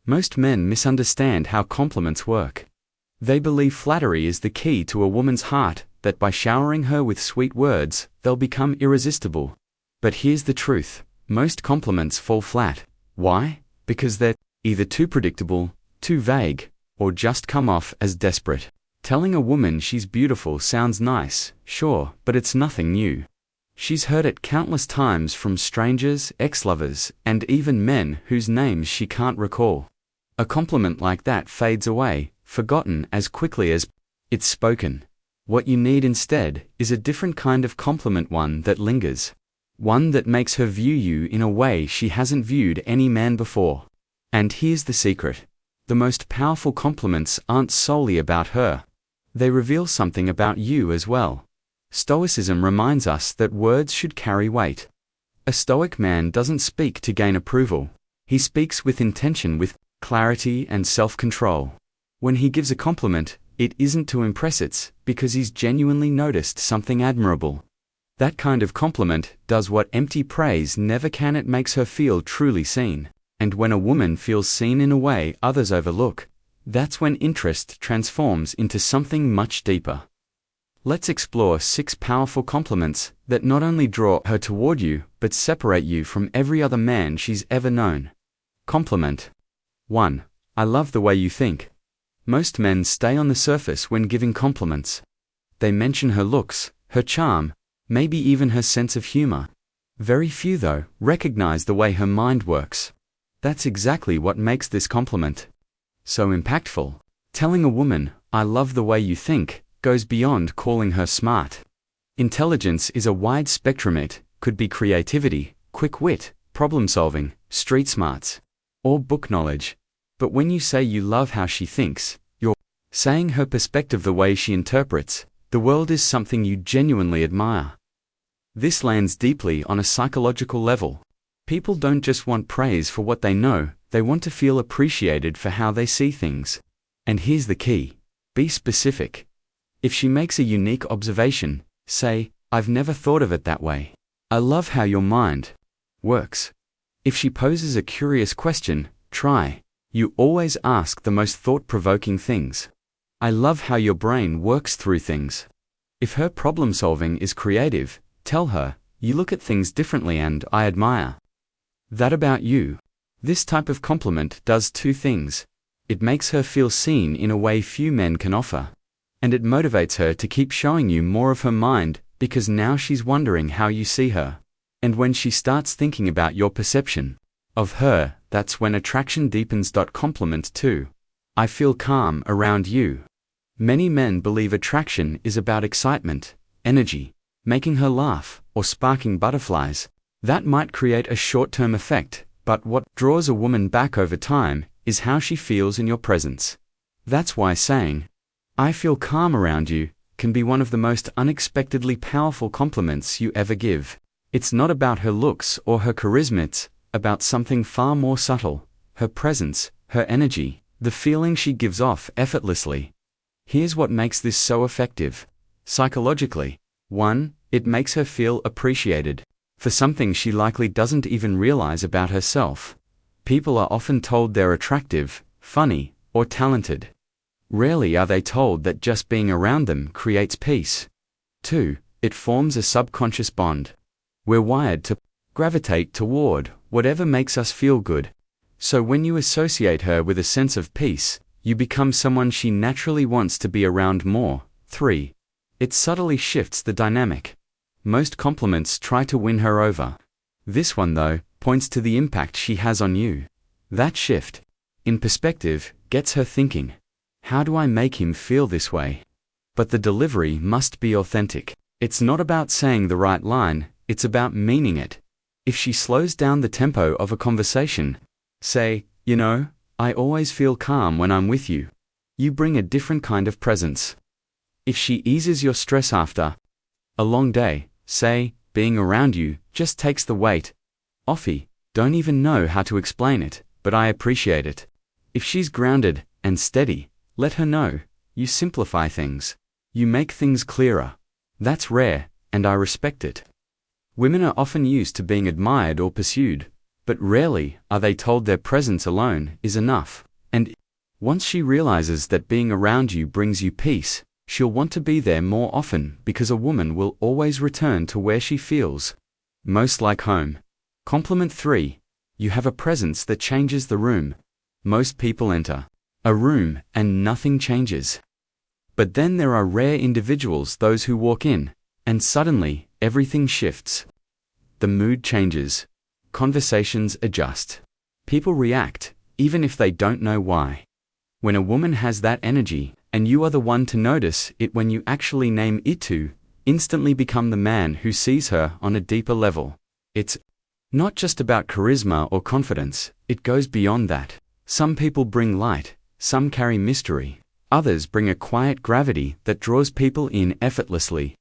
Most men misunderstand how compliments work. They believe flattery is the key to a woman's heart, that by showering her with sweet words, they'll become irresistible. But here's the truth. Most compliments fall flat. Why? Because they're either too predictable, too vague, or just come off as desperate. Telling a woman she's beautiful sounds nice, sure, but it's nothing new. She's heard it countless times from strangers, ex-lovers, and even men whose names she can't recall. A compliment like that fades away, forgotten as quickly as it's spoken. What you need instead is a different kind of compliment, one that lingers. One that makes her view you in a way she hasn't viewed any man before. And here's the secret. The most powerful compliments aren't solely about her. They reveal something about you as well. Stoicism reminds us that words should carry weight. A Stoic man doesn't speak to gain approval. He speaks with intention, with clarity and self-control. When he gives a compliment, it isn't to impress, it's because he's genuinely noticed something admirable. That kind of compliment does what empty praise never can. It makes her feel truly seen. And when a woman feels seen in a way others overlook, that's when interest transforms into something much deeper. Let's explore 6 powerful compliments that not only draw her toward you, but separate you from every other man she's ever known. Compliment 1. I love the way you think. Most men stay on the surface when giving compliments. They mention her looks, her charm, maybe even her sense of humor. Very few, though, recognize the way her mind works. That's exactly what makes this compliment so impactful. Telling a woman, I love the way you think, goes beyond calling her smart. Intelligence is a wide spectrum. It could be creativity, quick wit, problem solving, street smarts, or book knowledge. But when you say you love how she thinks, you're saying her perspective, the way she interprets the world, is something you genuinely admire. This lands deeply on a psychological level. People don't just want praise for what they know, they want to feel appreciated for how they see things. And here's the key. Be specific. If she makes a unique observation, say, I've never thought of it that way. I love how your mind works. If she poses a curious question, try, you always ask the most thought-provoking things. I love how your brain works through things. If her problem solving is creative, tell her, you look at things differently and I admire that about you. This type of compliment does 2 things. It makes her feel seen in a way few men can offer. And it motivates her to keep showing you more of her mind, because now she's wondering how you see her. And when she starts thinking about your perception of her, that's when attraction deepens. Compliment 2. I feel calm around you. Many men believe attraction is about excitement, energy, making her laugh, or sparking butterflies. That might create a short-term effect, but what draws a woman back over time is how she feels in your presence. That's why saying, I feel calm around you, can be one of the most unexpectedly powerful compliments you ever give. It's not about her looks or her charisma, it's about something far more subtle, her presence, her energy, the feeling she gives off effortlessly. Here's what makes this so effective. Psychologically. 1. It makes her feel appreciated for something she likely doesn't even realize about herself. People are often told they're attractive, funny, or talented. Rarely are they told that just being around them creates peace. 2. It forms a subconscious bond. We're wired to gravitate toward whatever makes us feel good. So when you associate her with a sense of peace, you become someone she naturally wants to be around more. 3. It subtly shifts the dynamic. Most compliments try to win her over. This one, though, points to the impact she has on you. That shift in perspective gets her thinking, how do I make him feel this way? But the delivery must be authentic. It's not about saying the right line, it's about meaning it. If she slows down the tempo of a conversation, say, you know, I always feel calm when I'm with you. You bring a different kind of presence. If she eases your stress after a long day, say, being around you just takes the weight off. Don't even know how to explain it, but I appreciate it. If she's grounded and steady, let her know, you simplify things. You make things clearer. That's rare, and I respect it. Women are often used to being admired or pursued. but rarely are they told their presence alone is enough. And once she realizes that being around you brings you peace, she'll want to be there more often because a woman will always return to where she feels most like home. Compliment 3. You have a presence that changes the room. Most people enter a room and nothing changes. But then there are rare individuals, those who walk in, and suddenly, everything shifts. The mood changes. Conversations adjust. People react, even if they don't know why. When a woman has that energy, and you are the one to notice it when you actually name it to, instantly become the man who sees her on a deeper level. It's not just about charisma or confidence, it goes beyond that. Some people bring light, some carry mystery, others bring a quiet gravity that draws people in effortlessly.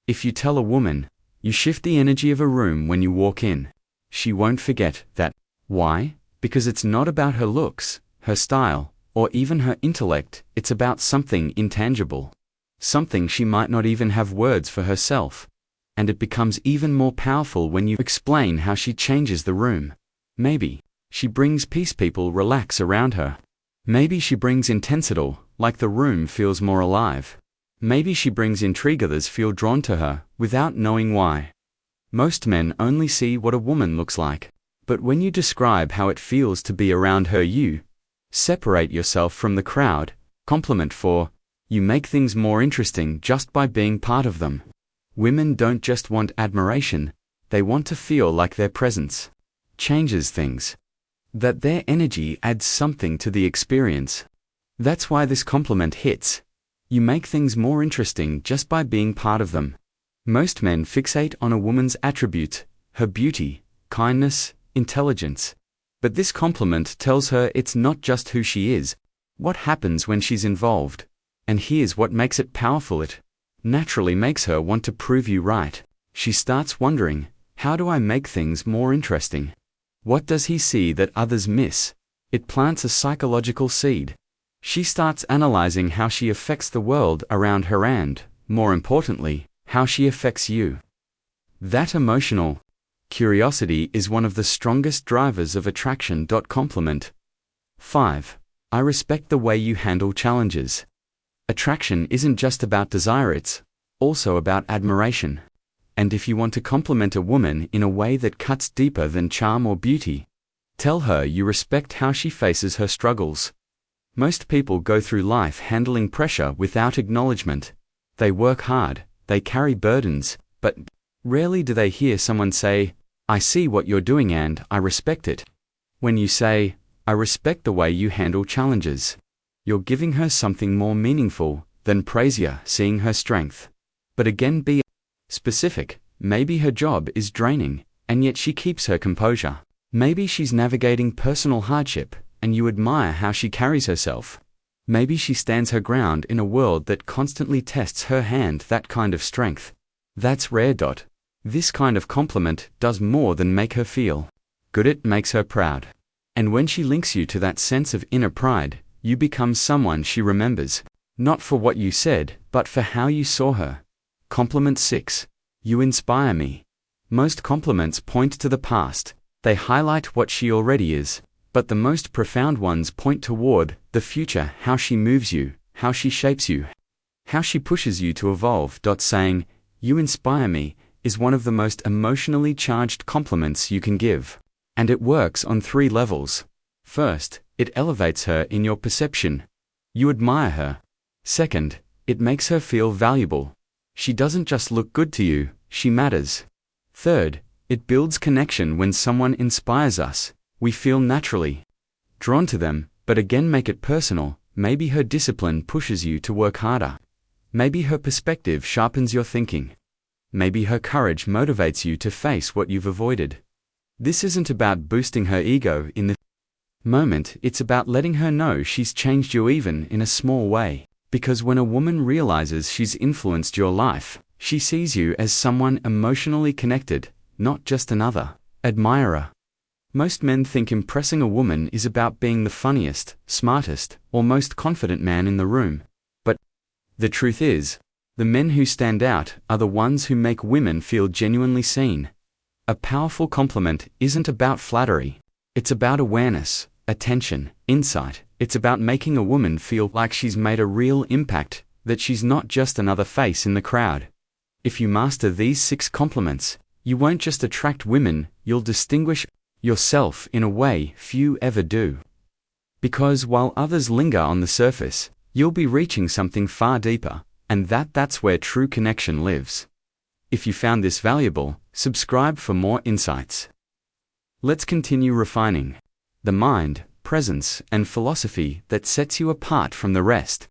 If you tell a woman, you shift the energy of a room when you walk in, she won't forget that. Why? Because it's not about her looks, her style, or even her intellect, it's about something intangible. Something she might not even have words for herself. And it becomes even more powerful when you explain how she changes the room. Maybe she brings peace, people relax around her. Maybe she brings intensity, like the room feels more alive. Maybe she brings intrigue, others feel drawn to her, without knowing why. Most men only see what a woman looks like. But when you describe how it feels to be around her, you separate yourself from the crowd. Compliment 4. You make things more interesting just by being part of them. Women don't just want admiration, they want to feel like their presence changes things. That their energy adds something to the experience. That's why this compliment hits. You make things more interesting just by being part of them. Most men fixate on a woman's attributes, her beauty, kindness, intelligence. But this compliment tells her it's not just who she is, what happens when she's involved. And here's what makes it powerful. It naturally makes her want to prove you right. She starts wondering, how do I make things more interesting? What does he see that others miss? It plants a psychological seed. She starts analyzing how she affects the world around her and, more importantly, how she affects you. That emotional curiosity is one of the strongest drivers of attraction. Compliment 5. I respect the way you handle challenges. Attraction isn't just about desire, it's also about admiration. And if you want to compliment a woman in a way that cuts deeper than charm or beauty, tell her you respect how she faces her struggles. Most people go through life handling pressure without acknowledgement. They work hard, they carry burdens, but rarely do they hear someone say, I see what you're doing and I respect it. When you say, I respect the way you handle challenges, you're giving her something more meaningful than praise you, seeing her strength. But again, be specific. Maybe her job is draining, and yet she keeps her composure. Maybe she's navigating personal hardship, and you admire how she carries herself. Maybe she stands her ground in a world that constantly tests her hand. That kind of strength. That's rare. This kind of compliment does more than make her feel good, it makes her proud. And when she links you to that sense of inner pride, you become someone she remembers, not for what you said, but for how you saw her. Compliment 6. You inspire me. Most compliments point to the past. They highlight what she already is. But the most profound ones point toward the future, how she moves you, how she shapes you, how she pushes you to evolve. Saying, you inspire me, is one of the most emotionally charged compliments you can give. And it works on 3 levels. First, it elevates her in your perception. You admire her. Second, it makes her feel valuable. She doesn't just look good to you, she matters. Third, it builds connection. When someone inspires us, we feel naturally drawn to them, but again, make it personal. Maybe her discipline pushes you to work harder. Maybe her perspective sharpens your thinking. Maybe her courage motivates you to face what you've avoided. This isn't about boosting her ego in the moment, it's about letting her know she's changed you even in a small way. Because when a woman realizes she's influenced your life, she sees you as someone emotionally connected, not just another admirer. Most men think impressing a woman is about being the funniest, smartest, or most confident man in the room. But the truth is, the men who stand out are the ones who make women feel genuinely seen. A powerful compliment isn't about flattery. It's about awareness, attention, insight. It's about making a woman feel like she's made a real impact, that she's not just another face in the crowd. If you master these 6 compliments, you won't just attract women, you'll distinguish yourself in a way few ever do. Because while others linger on the surface, you'll be reaching something far deeper, and that's where true connection lives. If you found this valuable, subscribe for more insights. Let's continue refining the mind, presence, and philosophy that sets you apart from the rest.